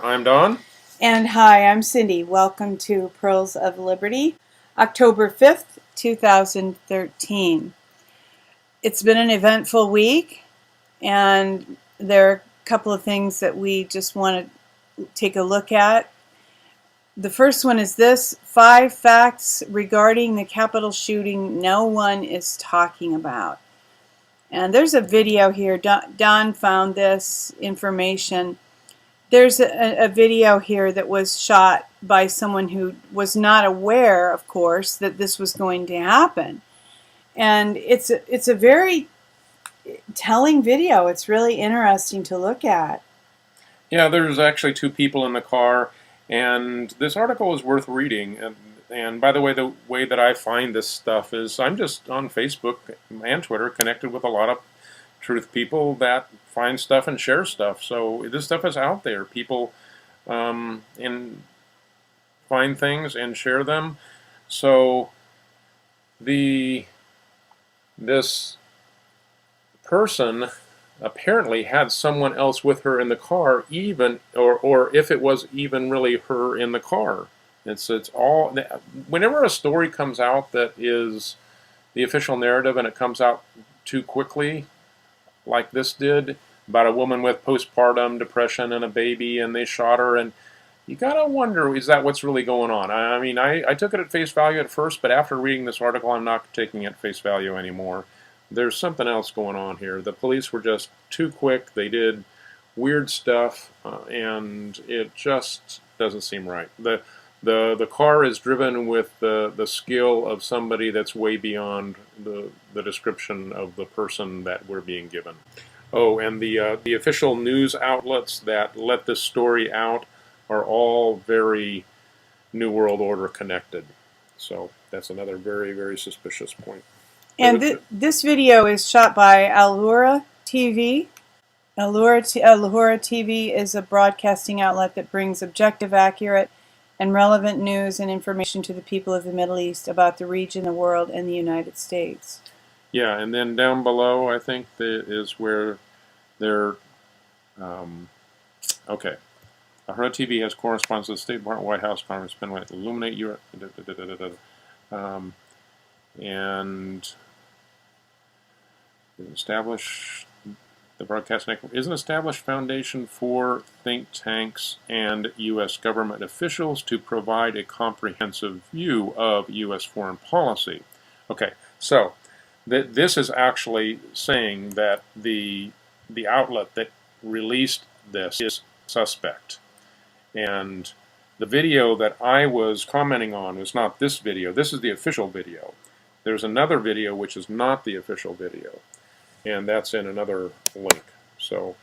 I'm Don. And hi, I'm Cindy. Welcome to Pearls of Liberty, October 5th, 2013. It's been an eventful week, and there are a couple of things that we just want to take a look at. The first one is this: 5 facts regarding the Capitol shooting no one is talking about. And there's a video here. Don found this information. There's a video here that was shot by someone who was not aware, of course, that this was going to happen. And it's a very telling video. It's really interesting to look at. Yeah, there's actually 2 people in the car, and this article is worth reading. And by the way that I find this stuff is I'm just on Facebook and Twitter connected with a lot of truth people that find stuff and share stuff. So this stuff is out there. People find things and share them. So this person apparently had someone else with her in the car, even or if it was even really her in the car. It's all, whenever a story comes out that is the official narrative and it comes out too quickly, like this did, about a woman with postpartum depression and a baby, and they shot her, and you gotta wonder, is that what's really going on? I mean, I took it at face value at first, but after reading this article, I'm not taking it at face value anymore. There's something else going on here. The police were just too quick. They did weird stuff, and it just doesn't seem right. The car is driven with the skill of somebody that's way beyond the description of the person that we're being given. Oh, and the official news outlets that let this story out are all very New World Order connected. So that's another very, very suspicious point. And this video is shot by Allura TV. Allura TV is a broadcasting outlet that brings objective, accurate, and relevant news and information to the people of the Middle East about the region, the world, and the United States. Yeah, and then down below, I think, is where they're... okay. Ahura TV has correspondence with the State Department, White House, Congress, Pennsylvania, illuminate Europe, and establish the broadcast network is an established foundation for think tanks and U.S. government officials to provide a comprehensive view of U.S. foreign policy. Okay, so this is actually saying that the outlet that released this is suspect. And the video that I was commenting on was not this video. This is the official video. There's another video which is not the official video, and that's in another link. So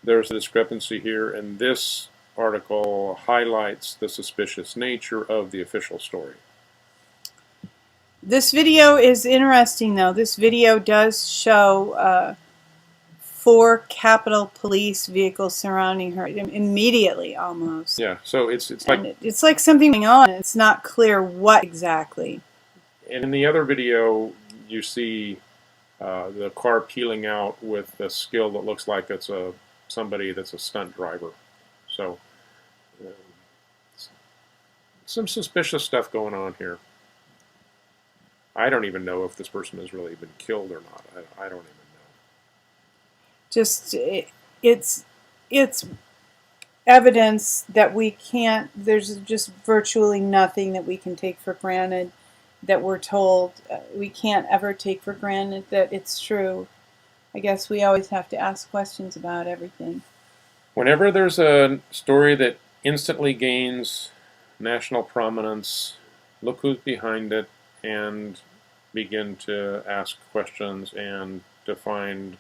there's a discrepancy here, and this article highlights the suspicious nature of the official story. This video is interesting, though. This video does show 4 Capitol Police vehicles surrounding her immediately, almost. Yeah, so it's like something going on. It's not clear what exactly. And in the other video, you see the car peeling out with a skill that looks like it's somebody that's a stunt driver. So some suspicious stuff going on here. I don't even know if this person has really been killed or not. I don't even know. Just it's evidence that we can't. There's just virtually nothing that we can take for granted. That we're told we can't ever take for granted that it's true. I guess we always have to ask questions about everything. Whenever there's a story that instantly gains national prominence, look who's behind it and begin to ask questions and to find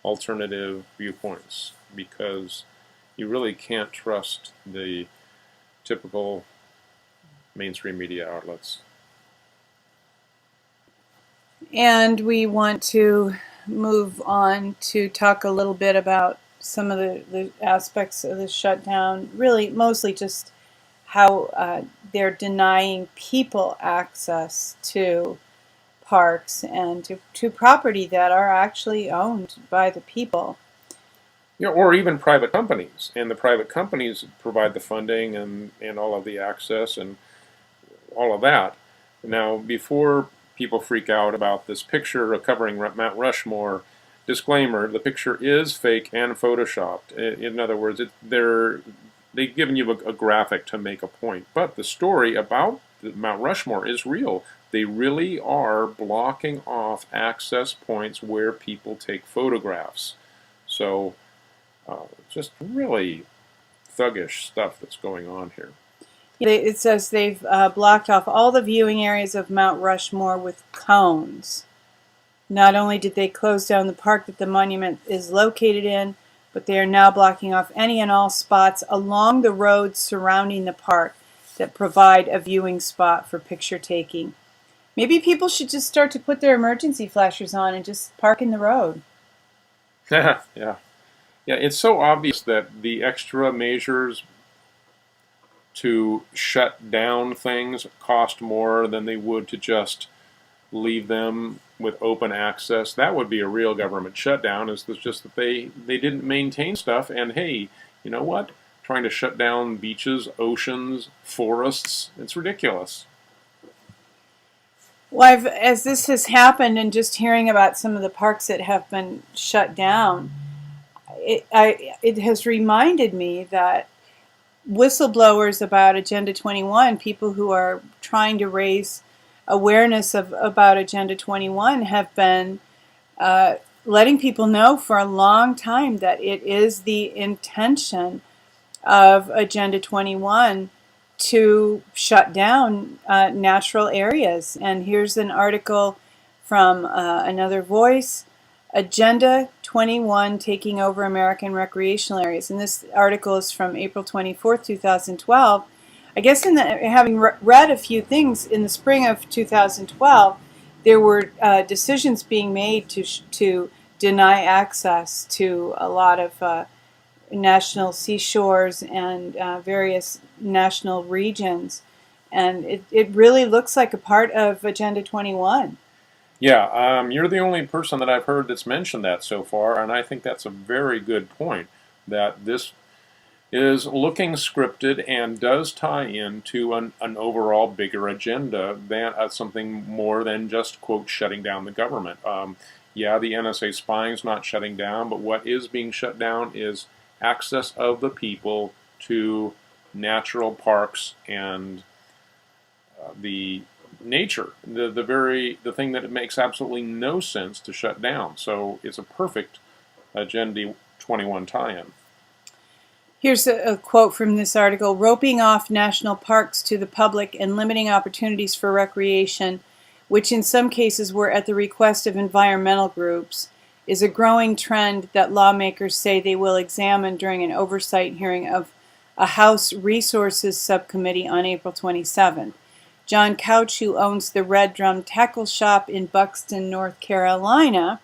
alternative viewpoints, because you really can't trust the typical mainstream media outlets. And we want to move on to talk a little bit about some of the aspects of the shutdown, really mostly just how they're denying people access to parks and to property that are actually owned by the people. or even private companies. And the private companies provide the funding and all of the access and all of that. Now, before people freak out about this picture covering Mount Rushmore, disclaimer: the picture is fake and photoshopped. In other words, they've given you a graphic to make a point, but the story about Mount Rushmore is real. They really are blocking off access points where people take photographs. So, just really thuggish stuff that's going on here. It says they've blocked off all the viewing areas of Mount Rushmore with cones. Not only did they close down the park that the monument is located in, but they are now blocking off any and all spots along the roads surrounding the park that provide a viewing spot for picture taking. Maybe people should just start to put their emergency flashers on and just park in the road. Yeah, yeah, it's so obvious that the extra measures to shut down things cost more than they would to just leave them with open access. That would be a real government shutdown. It's just that they didn't maintain stuff. And hey, you know what? Trying to shut down beaches, oceans, forests, it's ridiculous. Well, as this has happened, and just hearing about some of the parks that have been shut down, it has reminded me that whistleblowers about Agenda 21, people who are trying to raise awareness about Agenda 21, have been letting people know for a long time that it is the intention of Agenda 21 to shut down natural areas. And here's an article from Another Voice, Agenda 21 Taking Over American Recreational Areas. And this article is from April 24th, 2012. I guess having read a few things in the spring of 2012, there were decisions being made to deny access to a lot of national seashores and various national regions. And it really looks like a part of Agenda 21. Yeah, you're the only person that I've heard that's mentioned that so far, and I think that's a very good point, that this is looking scripted and does tie into an overall bigger agenda than something more than just, quote, shutting down the government. Yeah, the NSA spying's not shutting down, but what is being shut down is access of the people to natural parks and the nature, the thing that it makes absolutely no sense to shut down. So it's a perfect Agenda 21 tie-in. Here's a quote from this article. Roping off national parks to the public and limiting opportunities for recreation, which in some cases were at the request of environmental groups, is a growing trend that lawmakers say they will examine during an oversight hearing of a House Resources Subcommittee on April 27. John Couch, who owns the Red Drum Tackle Shop in Buxton, North Carolina,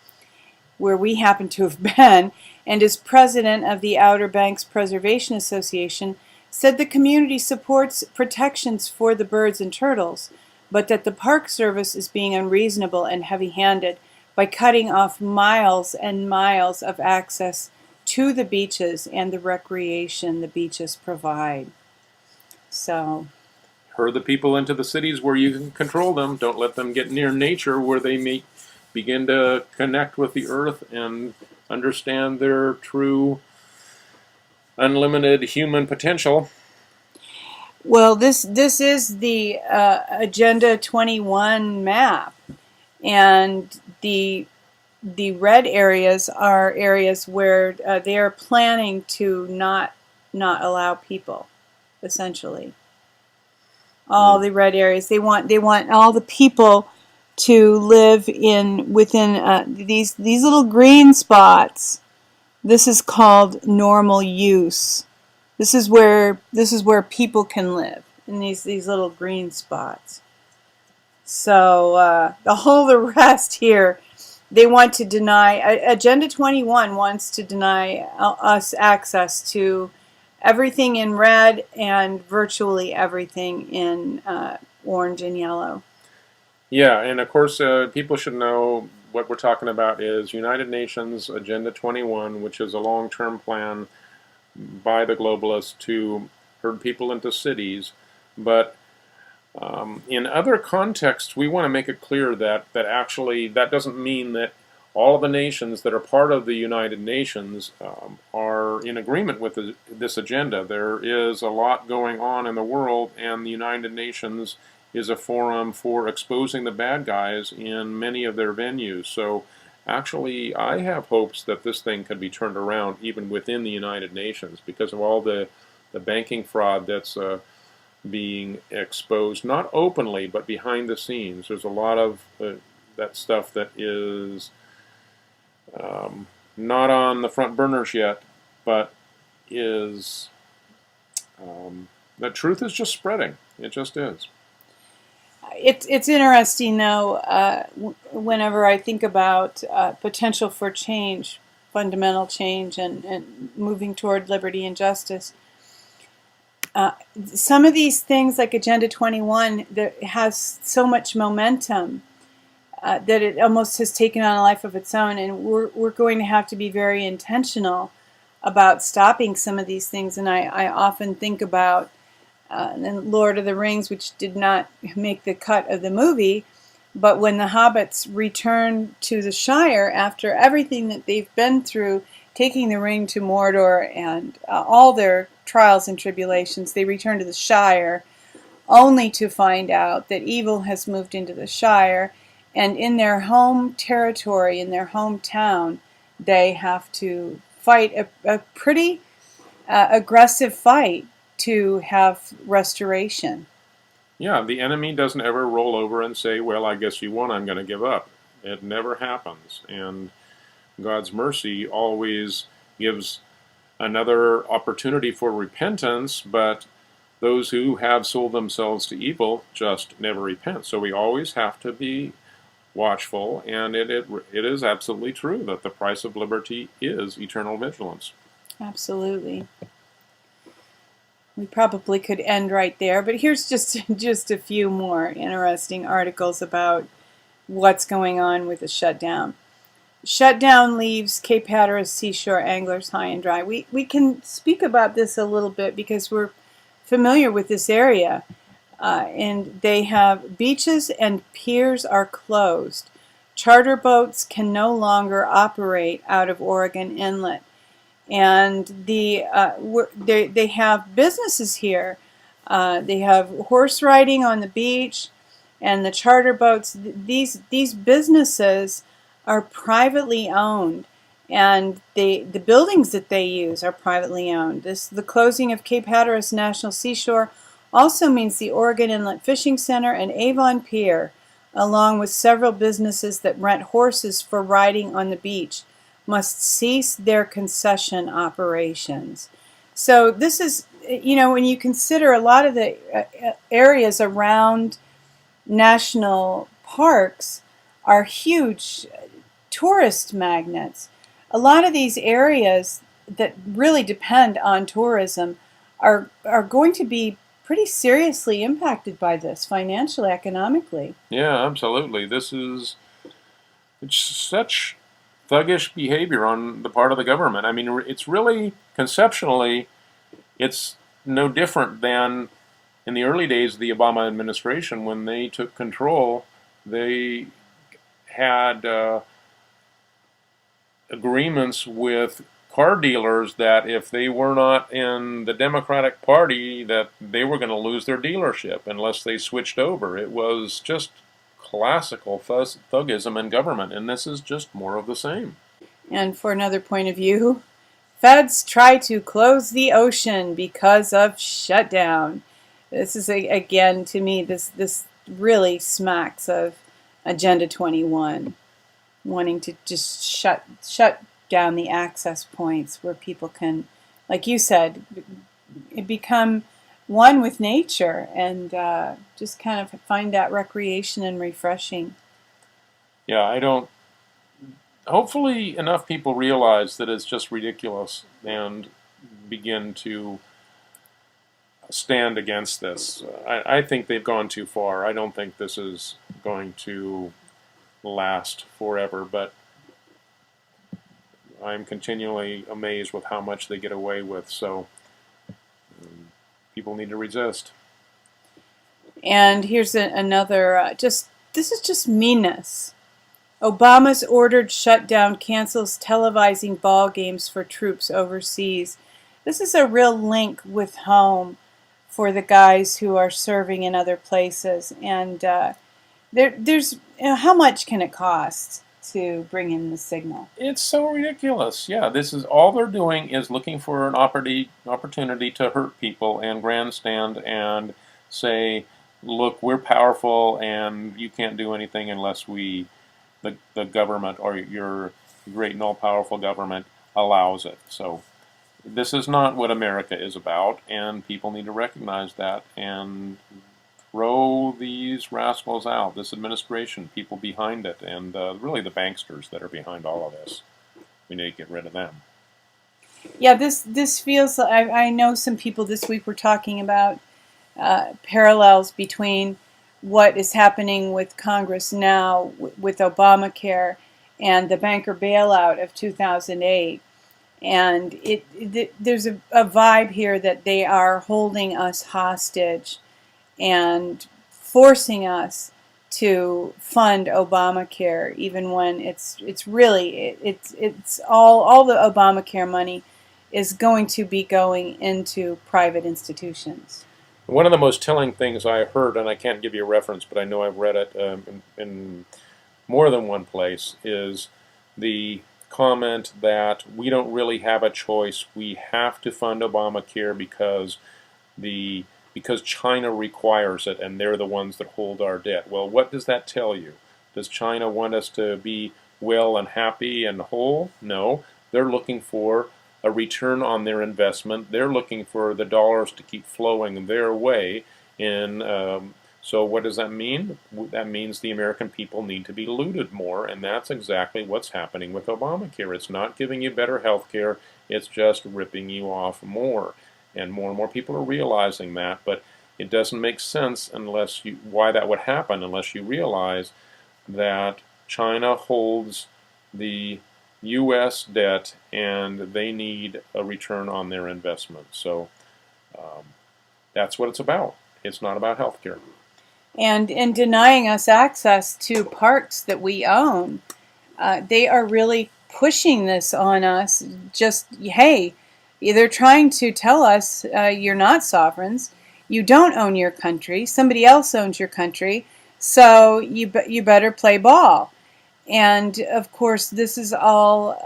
where we happen to have been, and is president of the Outer Banks Preservation Association, said the community supports protections for the birds and turtles, but that the Park Service is being unreasonable and heavy-handed by cutting off miles and miles of access to the beaches and the recreation the beaches provide. So, herd the people into the cities where you can control them. Don't let them get near nature where they may begin to connect with the earth and understand their true unlimited human potential. Well, this is the Agenda 21 map, and the red areas are areas where they are planning to not allow people, essentially. All the red areas, they want all the people to live within these little green spots. This is called normal use. This is where people can live, in these little green spots. So the rest here, they want to deny. Agenda 21 wants to deny us access to everything in red and virtually everything in orange and yellow. Yeah, and of course, people should know what we're talking about is United Nations Agenda 21, which is a long-term plan by the globalists to herd people into cities. But in other contexts, we want to make it clear that actually that doesn't mean that all of the nations that are part of the United Nations are in agreement with this agenda. There is a lot going on in the world, and the United Nations is a forum for exposing the bad guys in many of their venues. So actually, I have hopes that this thing could be turned around even within the United Nations because of all the banking fraud that's being exposed, not openly, but behind the scenes. There's a lot of that stuff that is not on the front burners yet, but is the truth is just spreading. It just is. It's interesting, though, whenever I think about potential for change, fundamental change, and moving toward liberty and justice. Some of these things, like Agenda 21, that has so much momentum that it almost has taken on a life of its own, and we're going to have to be very intentional about stopping some of these things. And I often think about Lord of the Rings, which did not make the cut of the movie, but when the hobbits return to the Shire after everything that they've been through, taking the ring to Mordor and all their trials and tribulations, they return to the Shire only to find out that evil has moved into the Shire, and in their home territory, in their hometown, they have to fight a pretty aggressive fight to have restoration. Yeah, the enemy doesn't ever roll over and say, well, I guess you won, I'm going to give up. It never happens. And God's mercy always gives another opportunity for repentance, but those who have sold themselves to evil just never repent. So we always have to be watchful, and it is absolutely true that the price of liberty is eternal vigilance. Absolutely. We probably could end right there, but here's just a few more interesting articles about what's going on with the shutdown. Shutdown leaves Cape Hatteras Seashore anglers high and dry. We can speak about this a little bit because we're familiar with this area. And they have beaches and piers are closed. Charter boats can no longer operate out of Oregon Inlet. And they have businesses here. They have horse riding on the beach and the charter boats. These businesses are privately owned, and the buildings that they use are privately owned. The closing of Cape Hatteras National Seashore also means the Oregon Inlet Fishing Center and Avon Pier, along with several businesses that rent horses for riding on the beach, must cease their concession operations. So this is, when you consider a lot of the areas around national parks are huge tourist magnets. A lot of these areas that really depend on tourism are going to be pretty seriously impacted by this financially, economically. Yeah, absolutely. It's such thuggish behavior on the part of the government. I mean, it's really, conceptually, it's no different than in the early days of the Obama administration when they took control. They had agreements with car dealers that if they were not in the Democratic Party, that they were going to lose their dealership unless they switched over. It was just classical thuggism in government, and this is just more of the same. And for another point of view, feds try to close the ocean because of shutdown. This is, again, to me, this really smacks of Agenda 21, wanting to just shut down the access points where people can, like you said, become one with nature and just kind of find that recreation and refreshing. Yeah, hopefully enough people realize that it's just ridiculous and begin to stand against this. I think they've gone too far. I don't think this is going to last forever, but I'm continually amazed with how much they get away with. So people need to resist. And here's another, this is just meanness. Obama's ordered shutdown cancels televising ball games for troops overseas. This is a real link with home for the guys who are serving in other places. And there's, how much can it cost to bring in the signal? It's so ridiculous. Yeah, this is all they're doing is looking for an opportunity to hurt people and grandstand and say, look, we're powerful and you can't do anything unless the government or your great and all-powerful government allows it. So this is not what America is about, and people need to recognize that and throw these rascals out, this administration, people behind it, and really the banksters that are behind all of this. We need to get rid of them. Yeah, this feels. I know some people this week were talking about parallels between what is happening with Congress now with Obamacare and the banker bailout of 2008. And there's a vibe here that they are holding us hostage and forcing us to fund Obamacare, even when it's really it's all the Obamacare money is going to be going into private institutions. One of the most telling things I heard, and I can't give you a reference, but I know I've read it in more than one place, is the comment that we don't really have a choice. We have to fund Obamacare because China requires it, and they're the ones that hold our debt. Well, what does that tell you? Does China want us to be well and happy and whole? No. They're looking for a return on their investment. They're looking for the dollars to keep flowing their way. So what does that mean? That means the American people need to be looted more, and that's exactly what's happening with Obamacare. It's not giving you better health care, it's just ripping you off more. And more people are realizing that, but it doesn't make sense why that would happen unless you realize that China holds the U.S. debt and they need a return on their investment. So that's what it's about. It's not about health care. And in denying us access to parks that we own, they are really pushing this on us. Just, hey, they're trying to tell us you're not sovereigns. You don't own your country. Somebody else owns your country. So you better play ball. And of course, this is all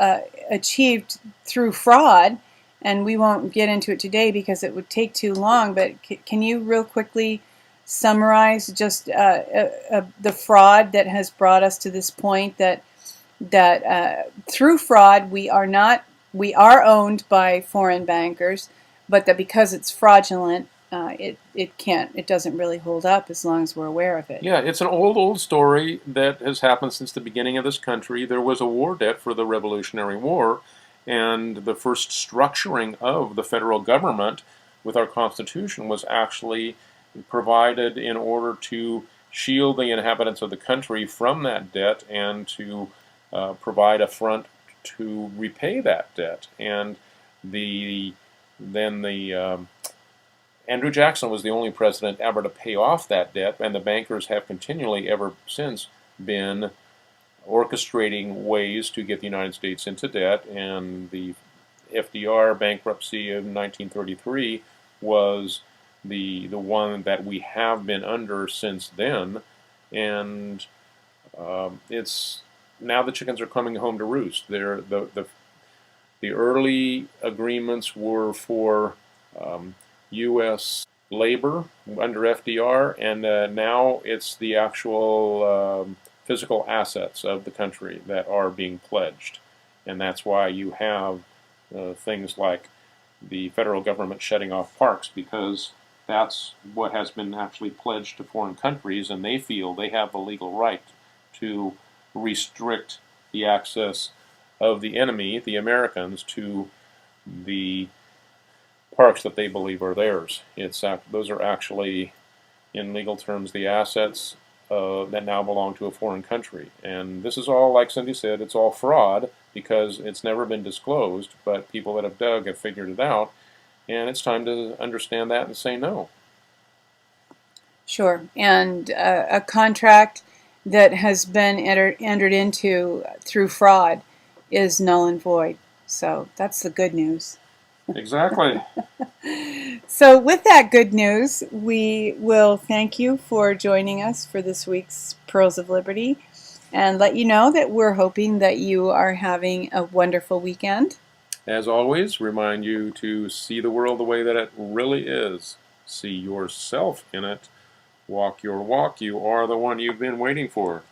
achieved through fraud. And we won't get into it today because it would take too long. But can you real quickly summarize just the fraud that has brought us to this point that through fraud we are owned by foreign bankers, but that because it's fraudulent, it doesn't really hold up as long as we're aware of it. Yeah, it's an old story that has happened since the beginning of this country. There was a war debt for the Revolutionary War, and the first structuring of the federal government with our Constitution was actually provided in order to shield the inhabitants of the country from that debt and to provide a front to repay that debt. And Andrew Jackson was the only president ever to pay off that debt, and the bankers have continually ever since been orchestrating ways to get the United States into debt. And the FDR bankruptcy of 1933 was the one that we have been under since then, and it's now the chickens are coming home to roost. The early agreements were for U.S. labor under FDR, and now it's the actual physical assets of the country that are being pledged, and that's why you have things like the federal government shutting off parks, because that's what has been actually pledged to foreign countries, and they feel they have the legal right to restrict the access of the enemy, the Americans, to the parks that they believe are theirs. Those are actually, in legal terms, the assets that now belong to a foreign country. And this is all, like Cindy said, it's all fraud because it's never been disclosed, but people that have dug have figured it out, and it's time to understand that and say no. Sure. And a contract that has been entered into through fraud is null and void. So that's the good news. Exactly. So with that good news, we will thank you for joining us for this week's Pearls of Liberty and let you know that we're hoping that you are having a wonderful weekend. As always, remind you to see the world the way that it really is. See yourself in it. Walk your walk. You are the one you've been waiting for.